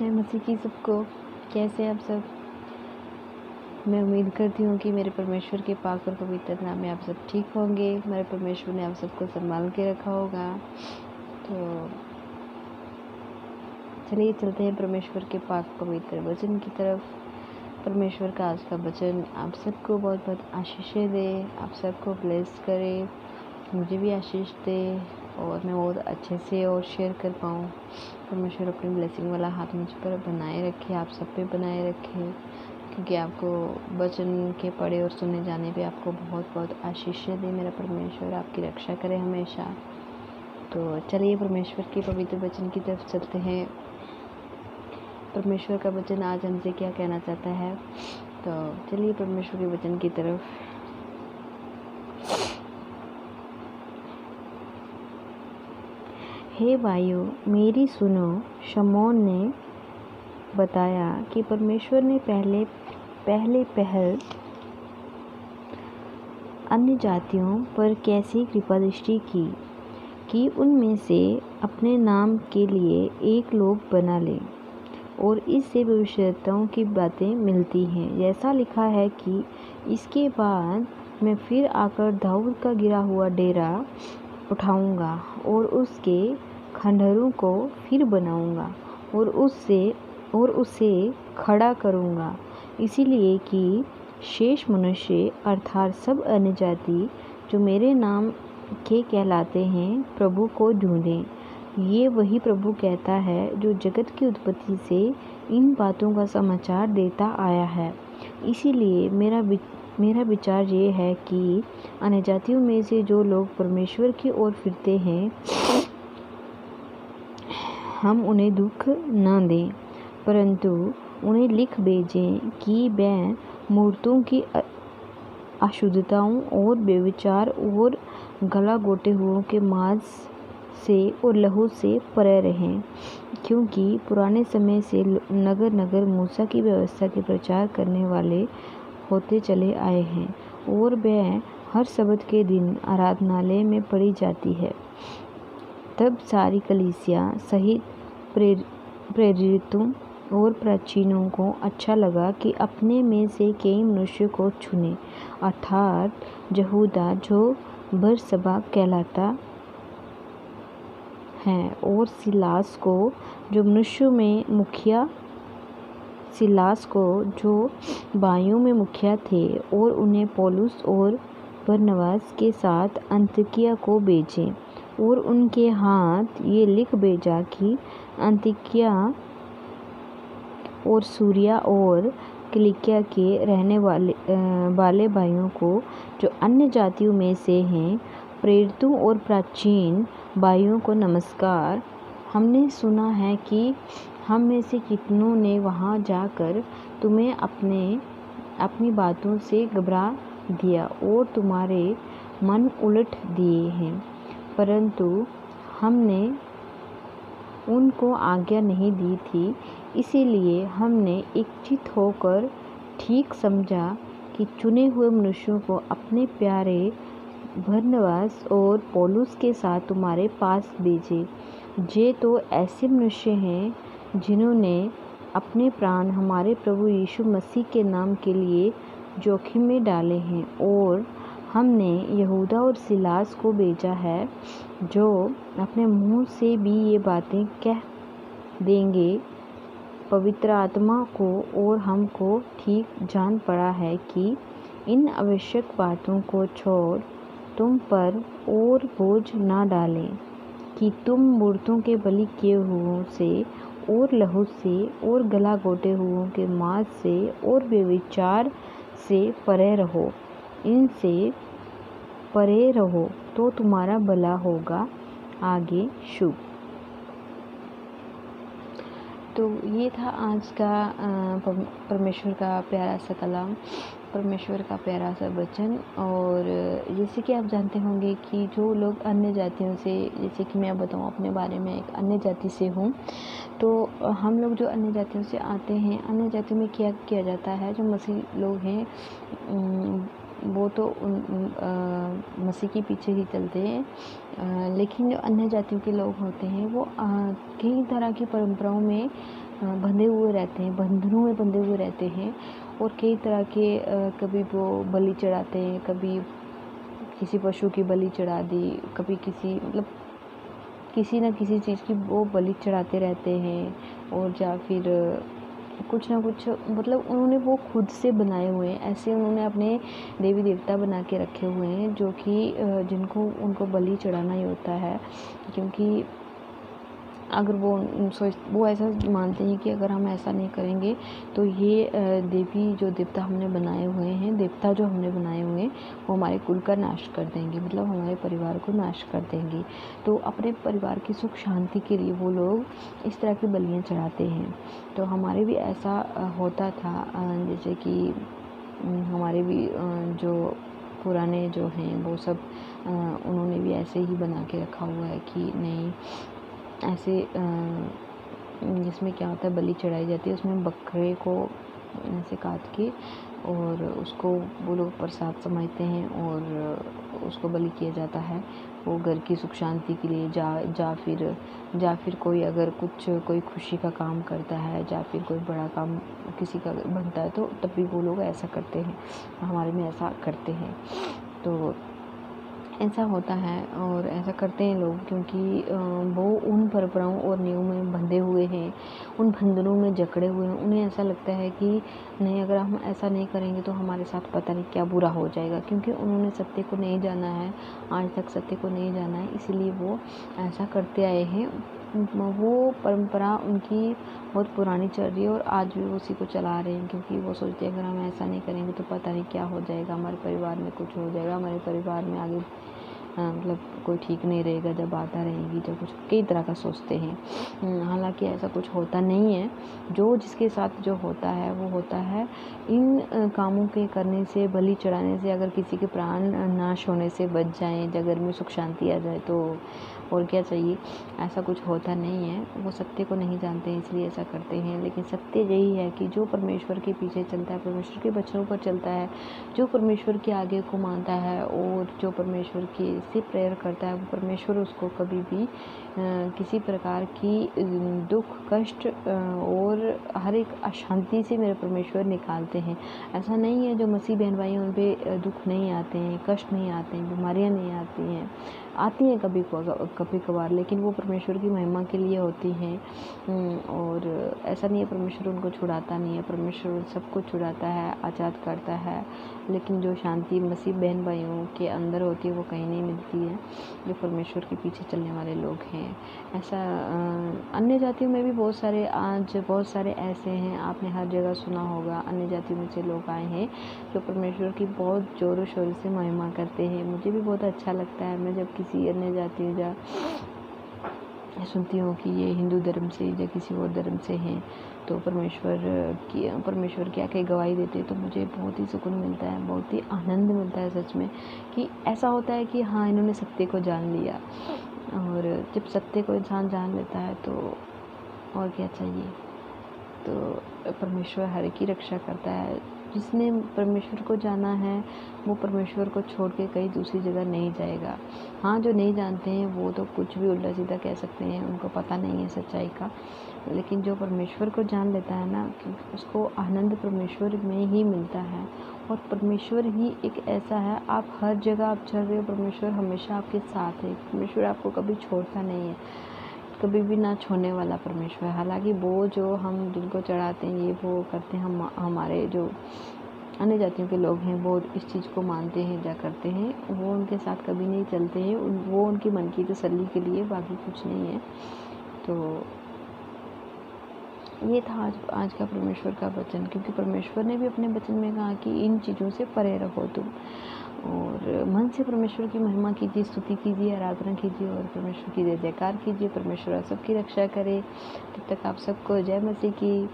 जय मसीह की सबको। कैसे आप सब? मैं उम्मीद करती हूँ कि मेरे परमेश्वर के पाक और पवित्र नाम में आप सब ठीक होंगे। मेरे परमेश्वर ने आप सबको संभाल के रखा होगा। तो चलिए चलते हैं परमेश्वर के पाक पवित्र वचन की तरफ। परमेश्वर का आज का वचन आप सबको बहुत बहुत आशीषें दे, आप सबको ब्लेस करे, मुझे भी आशीष दे और मैं बहुत अच्छे से और शेयर कर पाऊँ। परमेश्वर अपनी ब्लेसिंग वाला हाथ मुझ पर बनाए रखे, आप सब पे बनाए रखे, क्योंकि आपको वचन के पढ़े और सुने जाने पे आपको बहुत बहुत आशीषें दे। मेरा परमेश्वर आपकी रक्षा करे हमेशा। तो चलिए परमेश्वर के पवित्र वचन की तरफ चलते हैं। परमेश्वर का वचन आज हमसे क्या कहना चाहता है, तो चलिए परमेश्वर के वचन की तरफ। हे भाइयों, मेरी सुनो। शमौन ने बताया कि परमेश्वर ने पहल अन्य जातियों पर कैसी कृपा दृष्टि की कि उनमें से अपने नाम के लिए एक लोग बना ले, और इससे भविष्यताओं की बातें मिलती हैं। जैसा लिखा है कि इसके बाद मैं फिर आकर दाऊद का गिरा हुआ डेरा उठाऊंगा और उसके खंडहरों को फिर बनाऊंगा और उसे खड़ा करूंगा, इसीलिए कि शेष मनुष्य अर्थात सब अन्य जाति जो मेरे नाम के कहलाते हैं प्रभु को ढूंढें। ये वही प्रभु कहता है जो जगत की उत्पत्ति से इन बातों का समाचार देता आया है। इसीलिए मेरा विचार ये है कि अन्य जातियों में से जो लोग परमेश्वर की ओर फिरते हैं, हम उन्हें दुख न दें, परंतु उन्हें लिख भेजें कि वे मूर्तों की अशुद्धताओं और व्यभिचार और गला घोटे हुओं के मांस से और लहू से परे रहें, क्योंकि पुराने समय से नगर नगर मूसा की व्यवस्था के प्रचार करने वाले होते चले आए हैं, और वे हर सब्त के दिन आराधनालय में पढ़ी जाती है। तब सारी कलीसिया सहित प्रेरितों और प्राचीनों को अच्छा लगा कि अपने में से कई मनुष्य को चुने, अर्थात यहूदा जो बरसबा कहलाता है, और सिलास को जो बाइयों में मुखिया थे, और उन्हें पौलुस और बरनबास के साथ अन्ताकिया को भेजें, और उनके हाथ ये लिख भेजा कि अन्ताकिया और सूरिया और किलिकिया के रहने वाले भाइयों को जो अन्य जातियों में से हैं, प्रेरितों और प्राचीन भाइयों को नमस्कार। हमने सुना है कि हम में से कितनों ने वहाँ जाकर तुम्हें अपनी बातों से घबरा दिया और तुम्हारे मन उलट दिए हैं, परंतु हमने उनको आज्ञा नहीं दी थी। इसीलिए हमने एकचित होकर ठीक समझा कि चुने हुए मनुष्यों को अपने प्यारे बरनबास और पौलुस के साथ तुम्हारे पास भेजे। ये तो ऐसे मनुष्य हैं जिन्होंने अपने प्राण हमारे प्रभु यीशु मसीह के नाम के लिए जोखिम में डाले हैं, और हमने यहूदा और सिलास को भेजा है, जो अपने मुंह से भी ये बातें कह देंगे। पवित्र आत्मा को और हमको ठीक जान पड़ा है कि इन आवश्यक बातों को छोड़ तुम पर और बोझ ना डालें, कि तुम मूर्तों के बलि किए हुओं से और लहू से और गला घोटे हुओं के मांस से और व्यभिचार से परे रहो। इनसे परे रहो तो तुम्हारा भला होगा, आगे शुभ। तो ये था आज का परमेश्वर का प्यारा सा कलाम, परमेश्वर का प्यारा सा वचन। और जैसे कि आप जानते होंगे कि जो लोग अन्य जातियों से, जैसे कि मैं बताऊं अपने बारे में, एक अन्य जाति से हूँ, तो हम लोग जो अन्य जातियों से आते हैं, अन्य जातियों में क्या किया जाता है, जो मसीह लोग हैं वो तो मसीह के पीछे ही चलते हैं, लेकिन जो अन्य जातियों के लोग होते हैं वो कई तरह की परंपराओं में बंधे हुए रहते हैं, बंधनों में बंधे हुए रहते हैं और कई तरह के कभी वो बलि चढ़ाते हैं, कभी किसी पशु की बलि चढ़ा दी, कभी किसी मतलब किसी न किसी चीज़ की वो बलि चढ़ाते रहते हैं। और या फिर कुछ ना कुछ मतलब उन्होंने वो खुद से बनाए हुए हैं, ऐसे उन्होंने अपने देवी देवता बना के रखे हुए हैं जो कि जिनको उनको बलि चढ़ाना ही होता है। क्योंकि अगर वो ऐसा मानते हैं कि अगर हम ऐसा नहीं करेंगे तो ये देवी जो देवता हमने बनाए हुए हैं, देवता जो हमने बनाए हुए हैं, वो हमारे कुल का नाश कर देंगे, मतलब हमारे परिवार को नाश कर देंगे। तो अपने परिवार की सुख शांति के लिए वो लोग इस तरह की बलियाँ चढ़ाते हैं। तो हमारे भी ऐसा होता था, जैसे कि हमारे भी जो पुराने जो हैं वो सब उन्होंने भी ऐसे ही बना के रखा हुआ है कि नहीं ऐसे जिसमें क्या होता है बलि चढ़ाई जाती है, उसमें बकरे को ऐसे काट के और उसको वो लोग प्रसाद समझते हैं और उसको बलि किया जाता है। वो घर की सुख शांति के लिए जा फिर कोई अगर कोई खुशी का काम करता है या फिर कोई बड़ा काम किसी का बनता है तो तब भी वो लोग ऐसा करते हैं, हमारे में ऐसा करते हैं। तो ऐसा होता है और ऐसा करते हैं लोग क्योंकि वो उन परंपराओं और नियमों में बंधे हुए हैं, उन बंधनों में जकड़े हुए हैं। उन्हें ऐसा लगता है कि नहीं, अगर हम ऐसा नहीं करेंगे तो हमारे साथ पता नहीं क्या बुरा हो जाएगा, क्योंकि उन्होंने सत्य को नहीं जाना है, आज तक सत्य को नहीं जाना है, इसीलिए वो ऐसा करते आए हैं। वो परंपरा उनकी बहुत पुरानी चल रही है और आज भी वो उसी को चला रहे हैं, क्योंकि वो सोचते हैं अगर हम ऐसा नहीं करेंगे तो पता नहीं क्या हो जाएगा, हमारे परिवार में कुछ हो जाएगा, हमारे परिवार में आगे मतलब कोई ठीक नहीं रहेगा, जब आता रहेगी जब कुछ कई तरह का सोचते हैं। हालांकि ऐसा कुछ होता नहीं है। जो जिसके साथ जो होता है वो होता है। इन कामों के करने से, बलि चढ़ाने से अगर किसी के प्राण नाश होने से बच जाएं, जगत में सुख शांति आ जाए तो और क्या चाहिए। ऐसा कुछ होता नहीं है, वो सत्य को नहीं जानते इसलिए ऐसा करते हैं। लेकिन सत्य यही है कि जो परमेश्वर के पीछे चलता है, परमेश्वर के वचनों पर चलता है, जो परमेश्वर के आगे को मानता है और जो परमेश्वर की से प्रेयर करता है, वो परमेश्वर उसको कभी भी किसी प्रकार की दुख कष्ट और हर एक अशांति से मेरे परमेश्वर निकालते हैं। ऐसा नहीं है जो मसीह बहन भाई उन पे दुख नहीं आते हैं, कष्ट नहीं आते हैं, बीमारियां नहीं आती हैं, आती हैं कभी कभार, लेकिन वो परमेश्वर की महिमा के लिए होती हैं। और ऐसा नहीं है परमेश्वर उनको छुड़ाता नहीं है, परमेश्वर सबको छुड़ाता है, आज़ाद करता है। लेकिन जो शांति मसीह बहन भाइयों के अंदर होती है वो कहीं नहीं मिलती है, जो परमेश्वर के पीछे चलने वाले लोग हैं। ऐसा अन्य जातियों में भी बहुत सारे ऐसे हैं, आपने हर जगह सुना होगा, अन्य जातियों में से लोग आए हैं जो परमेश्वर की बहुत ज़ोरों शोरों से महिमा करते हैं। मुझे भी बहुत अच्छा लगता है, मैं जब किसी अन्य जाति या सुनती हूँ कि ये हिंदू धर्म से या किसी और धर्म से हैं तो परमेश्वर की आके गवाही देते तो मुझे बहुत ही सुकून मिलता है, बहुत ही आनंद मिलता है सच में, कि ऐसा होता है कि हाँ, इन्होंने सत्य को जान लिया। और जब सत्य को इंसान जान लेता है तो और क्या चाहिए। तो परमेश्वर हर एक की रक्षा करता है। जिसने परमेश्वर को जाना है वो परमेश्वर को छोड़ के कहीं दूसरी जगह नहीं जाएगा। हाँ, जो नहीं जानते हैं वो तो कुछ भी उल्टा सीधा कह सकते हैं, उनको पता नहीं है सच्चाई का। लेकिन जो परमेश्वर को जान लेता है ना, उसको आनंद परमेश्वर में ही मिलता है। और परमेश्वर ही एक ऐसा है, आप हर जगह आप चल रहे हो, परमेश्वर हमेशा आपके साथ है। परमेश्वर आपको कभी छोड़ता नहीं है, कभी भी ना छोड़ने वाला परमेश्वर। हालांकि वो जो हम जिनको चढ़ाते हैं ये वो करते हैं, हमारे जो अन्य जातियों के लोग हैं वो इस चीज़ को मानते हैं, क्या करते हैं, वो उनके साथ कभी नहीं चलते हैं, वो उनकी मन की तसल्ली के लिए, बाकी कुछ नहीं है। तो ये था आज का परमेश्वर का वचन, क्योंकि परमेश्वर ने भी अपने वचन में कहा कि इन चीज़ों से परे रहो तुम, और मन से परमेश्वर की महिमा कीजिए, स्तुति कीजिए, आराधना कीजिए और परमेश्वर की जय जयकार कीजिए। परमेश्वर सबकी रक्षा करे। तब तक आप सबको जय मसीह की।